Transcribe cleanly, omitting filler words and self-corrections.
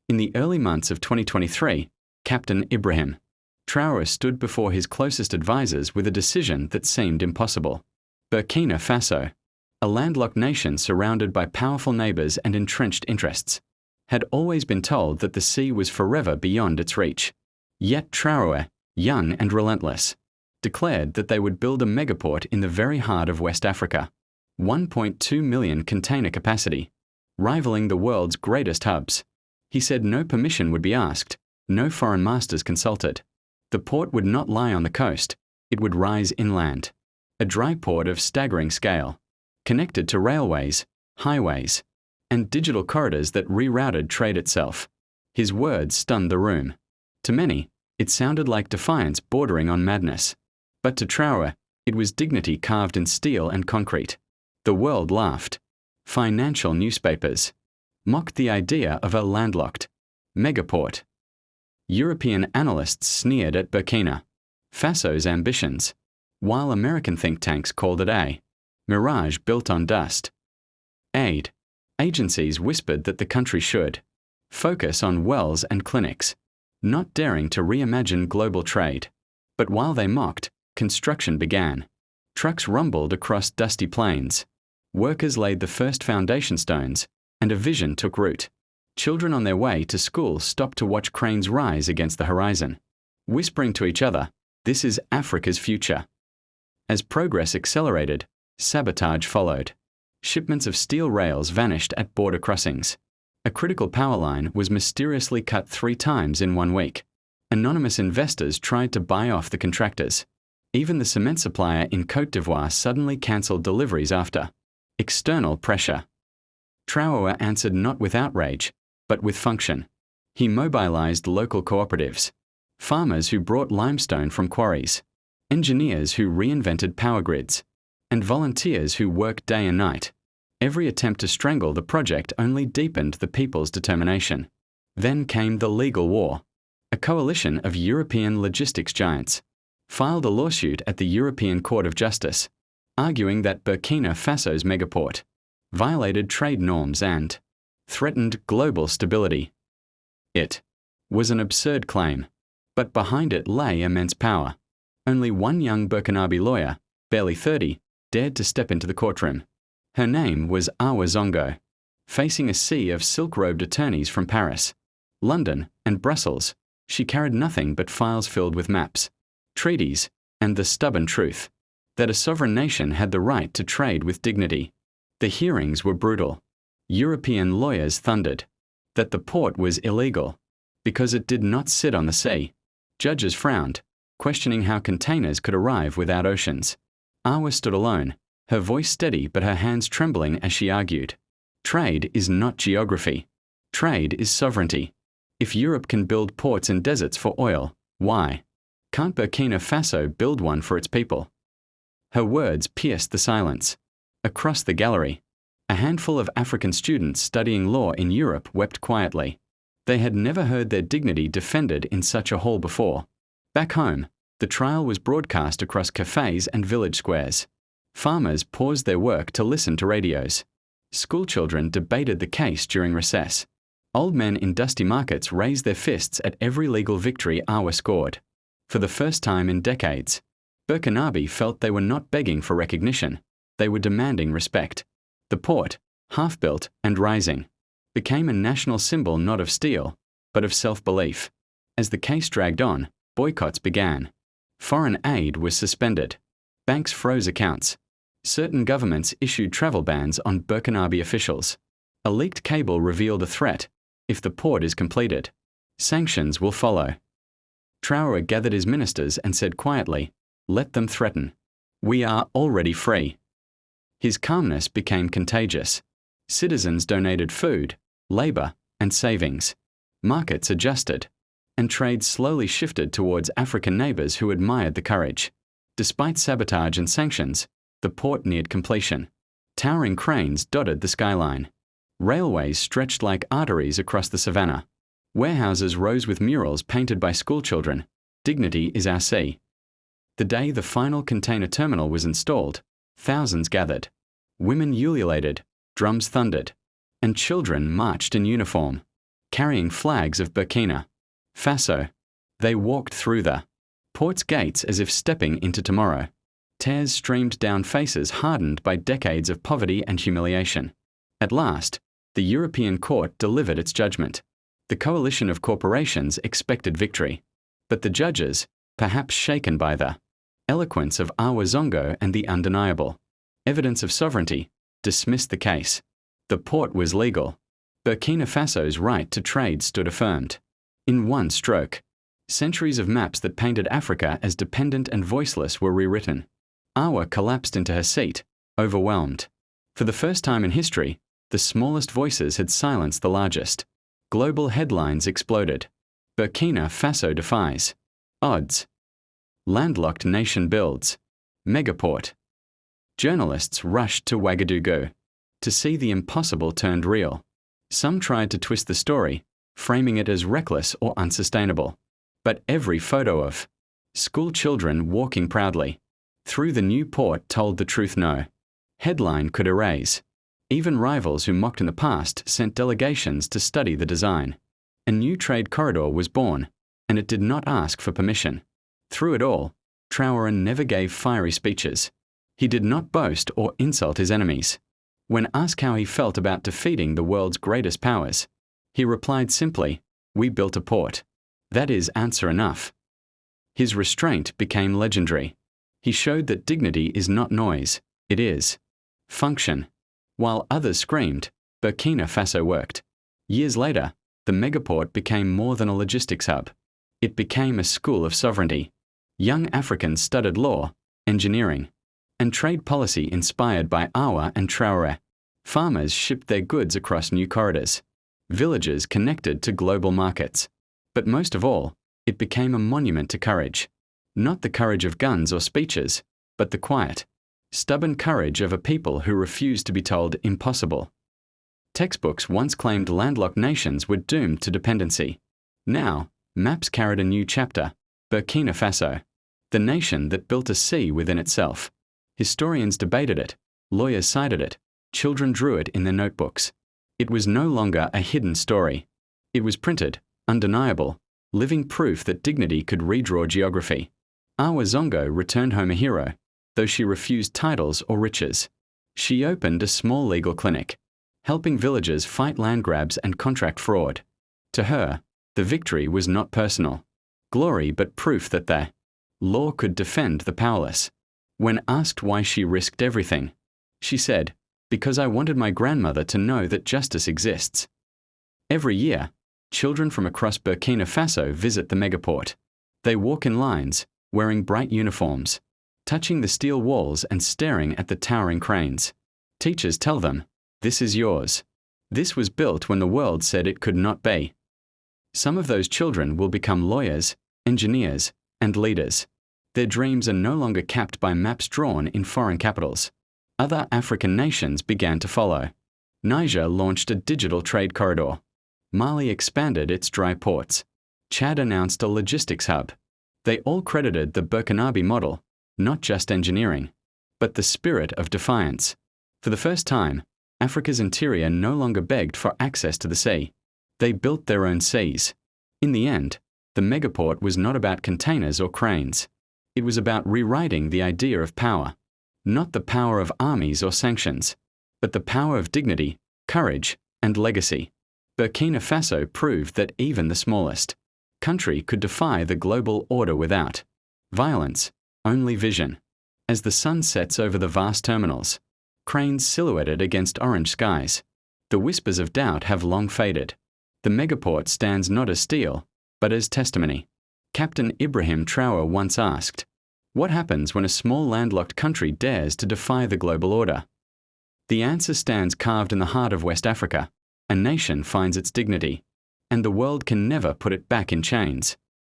In the early months of 2023, Captain Ibrahim Traoré stood before his closest advisors with a decision that seemed impossible. Burkina Faso, a landlocked nation surrounded by powerful neighbors and entrenched interests, had always been told that the sea was forever beyond its reach. Yet Traoré, young and relentless, declared that they would build a megaport in the very heart of West Africa, 1.2 million container capacity, rivaling the world's greatest hubs. He said no permission would be asked, no foreign masters consulted. The port would not lie on the coast, it would rise inland. A dry port of staggering scale, connected to railways, highways, and digital corridors that rerouted trade itself. His words stunned the room. To many, it sounded like defiance bordering on madness. But to Traoré, it was dignity carved in steel and concrete. The world laughed. Financial newspapers mocked the idea of a landlocked megaport. European analysts sneered at Burkina Faso's ambitions, while American think tanks called it a mirage built on dust. Aid agencies whispered that the country should focus on wells and clinics, not daring to reimagine global trade. But while they mocked, construction began. Trucks rumbled across dusty plains. Workers laid the first foundation stones, and a vision took root. Children on their way to school stopped to watch cranes rise against the horizon, whispering to each other, "This is Africa's future." As progress accelerated, sabotage followed. Shipments of steel rails vanished at border crossings. A critical power line was mysteriously cut 3 times in 1 week. Anonymous investors tried to buy off the contractors. Even the cement supplier in Côte d'Ivoire suddenly cancelled deliveries after external pressure. Traoré answered not with outrage, but with function. He mobilized local cooperatives, farmers who brought limestone from quarries, engineers who reinvented power grids, and volunteers who worked day and night. Every attempt to strangle the project only deepened the people's determination. Then came the legal war. A coalition of European logistics giants filed a lawsuit at the European Court of Justice, arguing that Burkina Faso's megaport violated trade norms and threatened global stability. It was an absurd claim, but behind it lay immense power. Only one young Burkinabe lawyer, barely 30, dared to step into the courtroom. Her name was Awa Zongo. Facing a sea of silk-robed attorneys from Paris, London, and Brussels, she carried nothing but files filled with maps, treaties, and the stubborn truth that a sovereign nation had the right to trade with dignity. The hearings were brutal. European lawyers thundered that the port was illegal because it did not sit on the sea. Judges frowned, questioning how containers could arrive without oceans. Awa stood alone, her voice steady but her hands trembling as she argued. Trade is not geography. Trade is sovereignty. If Europe can build ports in deserts for oil, why can't Burkina Faso build one for its people? Her words pierced the silence. Across the gallery, a handful of African students studying law in Europe wept quietly. They had never heard their dignity defended in such a hall before. Back home, the trial was broadcast across cafes and village squares. Farmers paused their work to listen to radios. Schoolchildren debated the case during recess. Old men in dusty markets raised their fists at every legal victory Awa scored. For the first time in decades, Burkinabe felt they were not begging for recognition. They were demanding respect. The port, half-built and rising, became a national symbol not of steel, but of self-belief. As the case dragged on, boycotts began. Foreign aid was suspended. Banks froze accounts. Certain governments issued travel bans on Burkinabe officials. A leaked cable revealed a threat. If the port is completed, sanctions will follow. Traoré gathered his ministers and said quietly, "Let them threaten. We are already free." His calmness became contagious. Citizens donated food, labor, and savings. Markets adjusted, and trade slowly shifted towards African neighbors who admired the courage. Despite sabotage and sanctions, the port neared completion. Towering cranes dotted the skyline. Railways stretched like arteries across the savannah. Warehouses rose with murals painted by schoolchildren. Dignity is our sea. The day the final container terminal was installed, thousands gathered. Women ululated, drums thundered, and children marched in uniform. carrying flags of Burkina Faso. They walked through the port's gates as if stepping into tomorrow. Tears streamed down faces hardened by decades of poverty and humiliation. At last, the European court delivered its judgment. The coalition of corporations expected victory, but the judges, perhaps shaken by the eloquence of Awa Zongo and the undeniable evidence of sovereignty, dismissed the case. The port was legal. Burkina Faso's right to trade stood affirmed. In one stroke, centuries of maps that painted Africa as dependent and voiceless were rewritten. Awa collapsed into her seat, overwhelmed. For the first time in history, the smallest voices had silenced the largest. Global headlines exploded. Burkina Faso defies odds. Landlocked nation builds megaport. Journalists rushed to Ouagadougou to see the impossible turned real. Some tried to twist the story, framing it as reckless or unsustainable. But every photo of schoolchildren walking proudly through the new port told the truth. No headline could erase. Even rivals who mocked in the past sent delegations to study the design. A new trade corridor was born, and it did not ask for permission. Through it all, Traoré never gave fiery speeches. He did not boast or insult his enemies. When asked how he felt about defeating the world's greatest powers, he replied simply, "We built a port. That is answer enough." His restraint became legendary. He showed that dignity is not noise, it is function. While others screamed, Burkina Faso worked. Years later, the megaport became more than a logistics hub. It became a school of sovereignty. Young Africans studied law, engineering, and trade policy inspired by Awa and Traoré. Farmers shipped their goods across new corridors. Villages connected to global markets. But most of all, it became a monument to courage. Not the courage of guns or speeches, but the quiet, stubborn courage of a people who refused to be told impossible. Textbooks once claimed landlocked nations were doomed to dependency. Now, maps carried a new chapter, Burkina Faso, the nation that built a sea within itself. Historians debated it, lawyers cited it, children drew it in their notebooks. It was no longer a hidden story. It was printed, undeniable, living proof that dignity could redraw geography. Awa Zongo returned home a hero, though she refused titles or riches. She opened a small legal clinic, helping villagers fight land grabs and contract fraud. To her, the victory was not personal glory but proof that the law could defend the powerless. When asked why she risked everything, she said, "Because I wanted my grandmother to know that justice exists." Every year, children from across Burkina Faso visit the megaport. They walk in lines, wearing bright uniforms, touching the steel walls and staring at the towering cranes. Teachers tell them, "This is yours. This was built when the world said it could not be." Some of those children will become lawyers, engineers, and leaders. Their dreams are no longer capped by maps drawn in foreign capitals. Other African nations began to follow. Niger launched a digital trade corridor. Mali expanded its dry ports. Chad announced a logistics hub. They all credited the Burkinabe model, not just engineering, but the spirit of defiance. For the first time, Africa's interior no longer begged for access to the sea. They built their own seas. In the end, the megaport was not about containers or cranes. It was about rewriting the idea of power. Not the power of armies or sanctions, but the power of dignity, courage, and legacy. Burkina Faso proved that even the smallest country could defy the global order without violence, only vision. As the sun sets over the vast terminals, cranes silhouetted against orange skies, the whispers of doubt have long faded. The megaport stands not as steel, but as testimony. Captain Ibrahim Traoré once asked, "What happens when a small landlocked country dares to defy the global order?" The answer stands carved in the heart of West Africa. A nation finds its dignity, and the world can never put it back in chains.